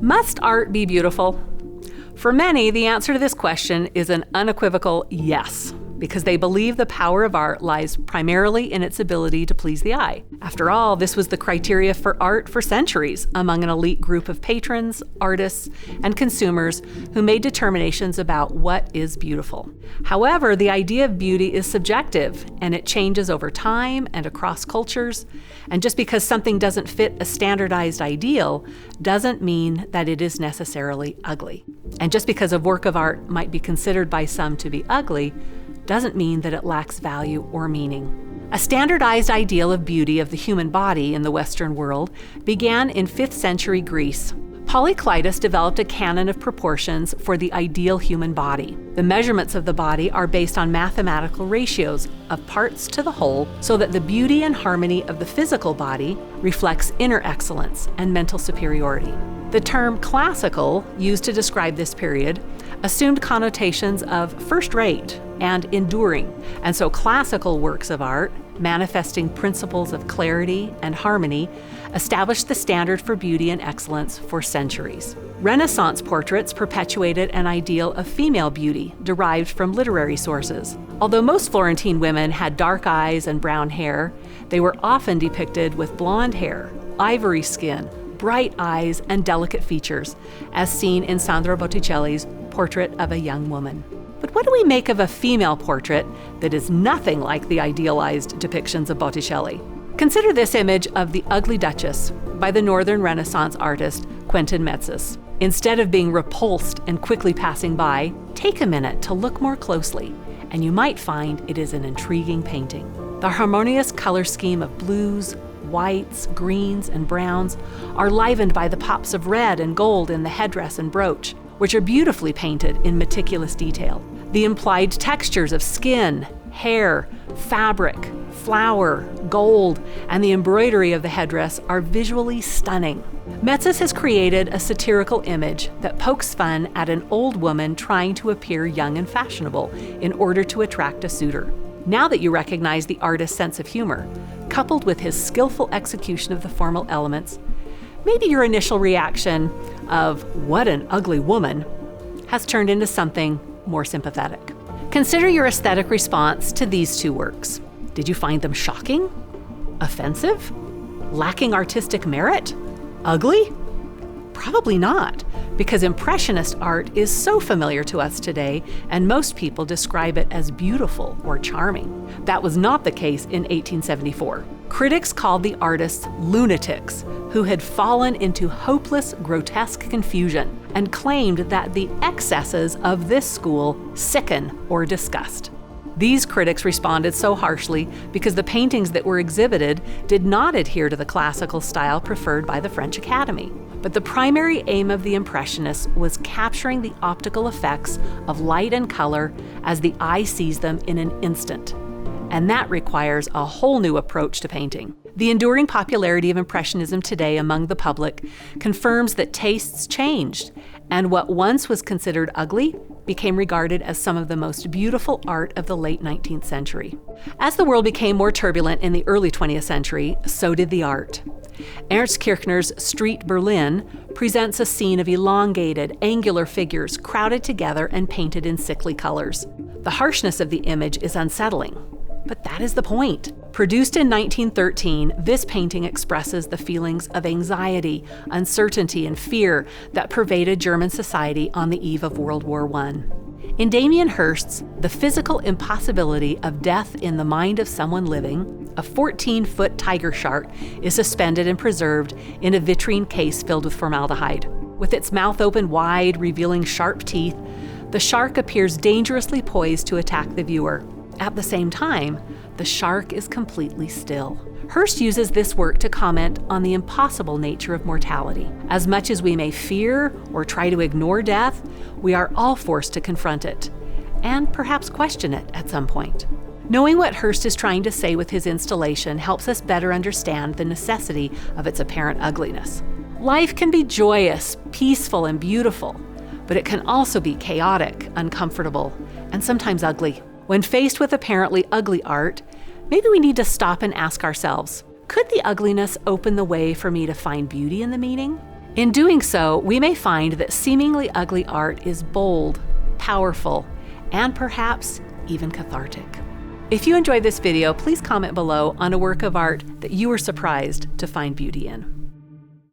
Must art be beautiful? For many, the answer to this question is an unequivocal yes, because they believe the power of art lies primarily in its ability to please the eye. After all, this was the criteria for art for centuries among an elite group of patrons, artists, and consumers who made determinations about what is beautiful. However, the idea of beauty is subjective, and it changes over time and across cultures. And just because something doesn't fit a standardized ideal doesn't mean that it is necessarily ugly. And just because a work of art might be considered by some to be ugly doesn't mean that it lacks value or meaning. A standardized ideal of beauty of the human body in the Western world began in 5th century Greece. Polyclitus developed a canon of proportions for the ideal human body. The measurements of the body are based on mathematical ratios of parts to the whole, so that the beauty and harmony of the physical body reflects inner excellence and mental superiority. The term classical, used to describe this period, assumed connotations of first-rate and enduring, and so classical works of art, manifesting principles of clarity and harmony, established the standard for beauty and excellence for centuries. Renaissance portraits perpetuated an ideal of female beauty derived from literary sources. Although most Florentine women had dark eyes and brown hair, they were often depicted with blonde hair, ivory skin, bright eyes, and delicate features, as seen in Sandro Botticelli's Portrait of a Young Woman. But what do we make of a female portrait that is nothing like the idealized depictions of Botticelli? Consider this image of the Ugly Duchess by the Northern Renaissance artist Quentin Metzys. Instead of being repulsed and quickly passing by, take a minute to look more closely, and you might find it is an intriguing painting. The harmonious color scheme of blues, whites, greens, and browns are livened by the pops of red and gold in the headdress and brooch, which are beautifully painted in meticulous detail. The implied textures of skin, hair, fabric, flower, gold, and the embroidery of the headdress are visually stunning. Metzys has created a satirical image that pokes fun at an old woman trying to appear young and fashionable in order to attract a suitor. Now that you recognize the artist's sense of humor, coupled with his skillful execution of the formal elements, maybe your initial reaction of "what an ugly woman" has turned into something more sympathetic. Consider your aesthetic response to these two works. Did you find them shocking? Offensive? Lacking artistic merit? Ugly? Probably not, because Impressionist art is so familiar to us today, and most people describe it as beautiful or charming. That was not the case in 1874. Critics called the artists lunatics who had fallen into hopeless, grotesque confusion, and claimed that the excesses of this school sicken or disgust. These critics responded so harshly because the paintings that were exhibited did not adhere to the classical style preferred by the French Academy. But the primary aim of the Impressionists was capturing the optical effects of light and color as the eye sees them in an instant. And that requires a whole new approach to painting. The enduring popularity of Impressionism today among the public confirms that tastes changed, and what once was considered ugly became regarded as some of the most beautiful art of the late 19th century. As the world became more turbulent in the early 20th century, so did the art. Ernst Kirchner's Street Berlin presents a scene of elongated, angular figures crowded together and painted in sickly colors. The harshness of the image is unsettling, but that is the point. Produced in 1913, this painting expresses the feelings of anxiety, uncertainty, and fear that pervaded German society on the eve of World War I. In Damien Hurst's The Physical Impossibility of Death in the Mind of Someone Living, a 14-foot tiger shark is suspended and preserved in a vitrine case filled with formaldehyde. With its mouth open wide, revealing sharp teeth, the shark appears dangerously poised to attack the viewer. At the same time, the shark is completely still. Hurst uses this work to comment on the impossible nature of mortality. As much as we may fear or try to ignore death, we are all forced to confront it, and perhaps question it at some point. Knowing what Hurst is trying to say with his installation helps us better understand the necessity of its apparent ugliness. Life can be joyous, peaceful, and beautiful, but it can also be chaotic, uncomfortable, and sometimes ugly. When faced with apparently ugly art, maybe we need to stop and ask ourselves, could the ugliness open the way for me to find beauty in the meaning? In doing so, we may find that seemingly ugly art is bold, powerful, and perhaps even cathartic. If you enjoyed this video, please comment below on a work of art that you were surprised to find beauty in.